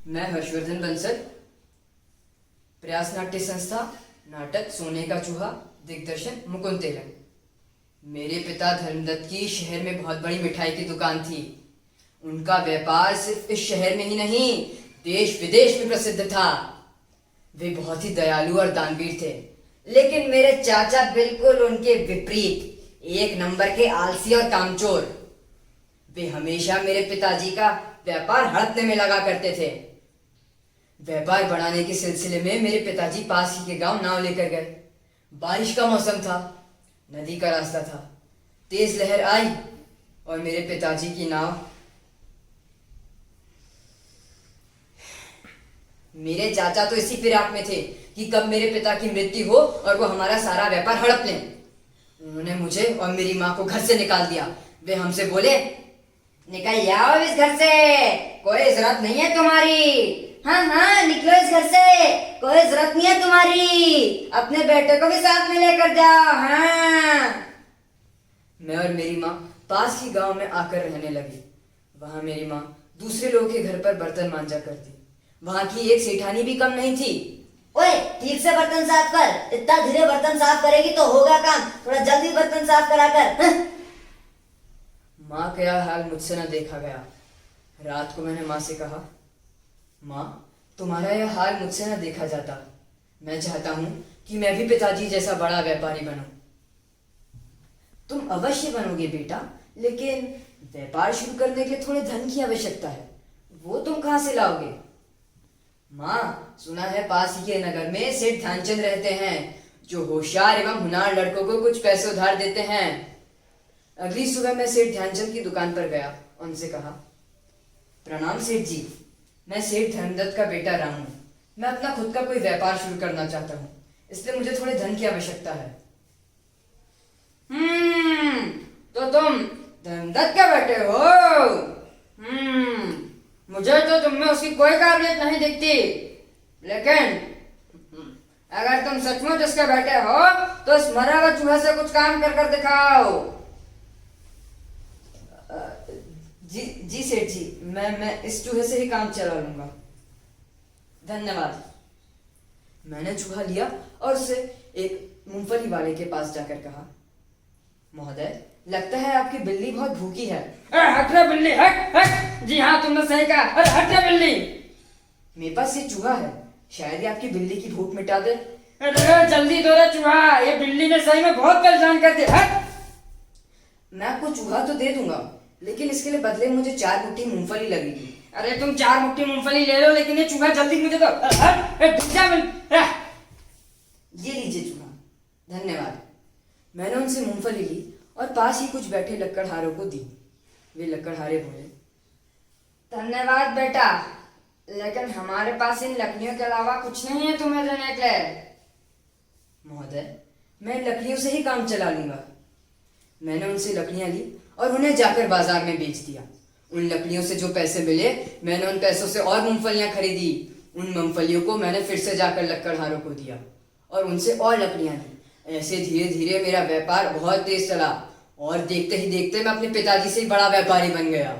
मैं हर्षवर्धन बंसल, प्रयास नाट्य संस्था, नाटक सोने का चूहा, दिग्दर्शन मुकुंद तेलंग। मेरे पिता धर्मदत्त की शहर में बहुत बड़ी मिठाई की दुकान थी। उनका व्यापार सिर्फ इस शहर में ही नहीं, देश विदेश में प्रसिद्ध था। वे बहुत ही दयालु और दानवीर थे, लेकिन मेरे चाचा बिल्कुल उनके विपरीत, एक नंबर के आलसी और कामचोर। वे हमेशा मेरे पिताजी का व्यापार हड़पने में लगा करते थे। व्यापार बढ़ाने के सिलसिले में मेरे पिताजी पास ही के गांव नाव लेकर गए। बारिश का मौसम था, नदी का रास्ता था। तेज लहर आई और मेरे पिताजी की नाव, मेरे चाचा तो इसी फिराक में थे कि कब मेरे पिता की मृत्यु हो और वो हमारा सारा व्यापार हड़प लें। उन्होंने मुझे और मेरी माँ को घर से निकाल दिया। वे हमसे बोले, निकल जाओ इस घर से, कोई जरूरत नहीं है तुम्हारी। हाँ हाँ, निकलो इस घर से, कोई जरूरत नहीं है तुम्हारी। अपने बेटे को भी साथ में लेकर जाओ। हाँ। मैं और मेरी माँ पास ही गांव में आकर रहने लगी। वहां मेरी माँ दूसरे लोगों के घर पर बर्तन मांजा करती। वहां की एक सेठानी भी कम नहीं थी। ओए, ठीक से बर्तन साफ कर। इतना धीरे बर्तन साफ करेगी तो होगा काम, थोड़ा जल्दी बर्तन साफ करा कर। माँ का यह हाल मुझसे न देखा गया। रात को मैंने माँ से कहा, माँ, तुम्हारा यह हाल मुझसे न देखा जाता। मैं चाहता हूं कि मैं भी पिताजी जैसा बड़ा व्यापारी बनूं। तुम अवश्य बनोगे बेटा, लेकिन व्यापार शुरू करने के लिए थोड़े धन की आवश्यकता है। वो तुम कहां से लाओगे? माँ, सुना है पास ही के नगर में सेठ ध्यानचंद रहते हैं, जो होशियार एवं हुनार लड़कों को कुछ पैसे उधार देते हैं। अगली सुबह मैं सेठ ध्यानचंद की दुकान पर गया। उनसे कहा, प्रणाम सेठ जी, मैं सेठ धर्मदत्त का बेटा रामू। मैं अपना खुद का कोई व्यापार शुरू करना चाहता हूँ, इसलिए मुझे थोड़े धन की आवश्यकता है। तो तुम धर्मदत्त के बेटे हो? मुझे तो तुम में उसकी कोई काबिलियत नहीं दिखती, लेकिन अगर तुम सचमुच उसके बेटे हो तो इस मरा हुआ चूहे से कुछ काम कर कर दिखाओ। जी सेठ जी, मैं इस चूहे से ही काम चला लूंगा। धन्यवाद। मैंने चूहा लिया और उसे एक मूंगफली वाले के पास जाकर कहा, महोदय, लगता है आपकी बिल्ली बहुत भूखी है। हट रे बिल्ली, हट हट। जी हाँ, तुमने सही कहा। अरे हट रे बिल्ली। मेरे पास ये चूहा है, शायद ये आपकी बिल्ली की भूख मिटा दे। अरे जल्दी दो रे चूहा, ये बिल्ली ने सही में बहुत परेशान कर दिया। हट। मैं आपको चूहा तो दे दूंगा, लेकिन इसके लिए बदले मुझे 4 मुट्ठी मूंगफली लगेगी। अरे तुम 4 मुट्ठी मूंगफली ले लो, लेकिन ये चूहा जल्दी मुझे दो। हट। ये लीजिए चूहा। धन्यवाद। मैंने उनसे मूंगफली ली और पास ही कुछ बैठे लकड़हारों को दी। वे लकड़हारे बोले, धन्यवाद बेटा, लेकिन हमारे पास इन लकड़ियों के अलावा कुछ नहीं है तुम्हें देने के लिए। महोदय, मैं इन लकड़ियों से ही काम चला लूंगा। मैंने उनसे लकड़ियां ली और उन्हें जाकर बाजार में बेच दिया। उन लकड़ियों से जो पैसे मिले, मैंने उन पैसों से और मूंगफलियां खरीदी। उन मूंगफलियों को मैंने फिर से जाकर लकड़हारों को दिया और उनसे और लकड़ियां ली। ऐसे धीरे धीरे मेरा व्यापार बहुत तेज चला और देखते ही देखते मैं अपने पिताजी से ही बड़ा व्यापारी बन गया।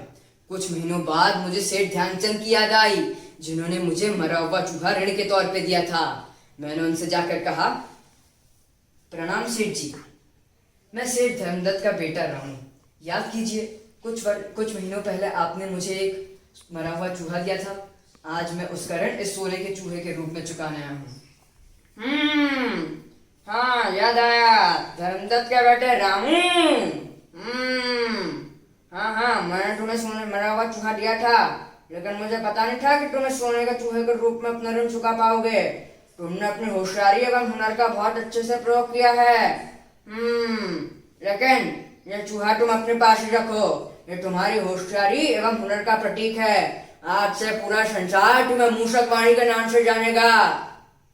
कुछ महीनों बाद मुझे सेठ ध्यानचंद की याद आई, जिन्होंने मुझे मरा हुआ चूहा ऋण के तौर पे दिया था। मैंने उनसे जाकर कहा, प्रणाम सेठ जी, मैं सेठ धर्मदत्त का बेटा रामू। याद कीजिए, कुछ महीनों पहले आपने मुझे एक मरा हुआ चूहा दिया था। आज मैं उसका ऋण इस सोने के चूहे के रूप में चुकाने आया हूँ। हाँ, याद आया, धर्मदत्त के बेटे रामू। हाँ हाँ, मैंने तुम्हें सोने मरा हुआ चूहा दिया था, लेकिन मुझे पता नहीं था कि तुम्हें सोने के चूहे के रूप में अपना ऋण चुका पाओगे। तुमने अपनी होशियारी एवं हुनर का बहुत अच्छे से प्रयोग किया है। लेकिन ये चूहा तुम अपने पास ही रखो, ये तुम्हारी होशियारी एवं हुनर का प्रतीक है। आज से पूरा संसार तुम्हें मूषक वाणी के नाम से जानेगा।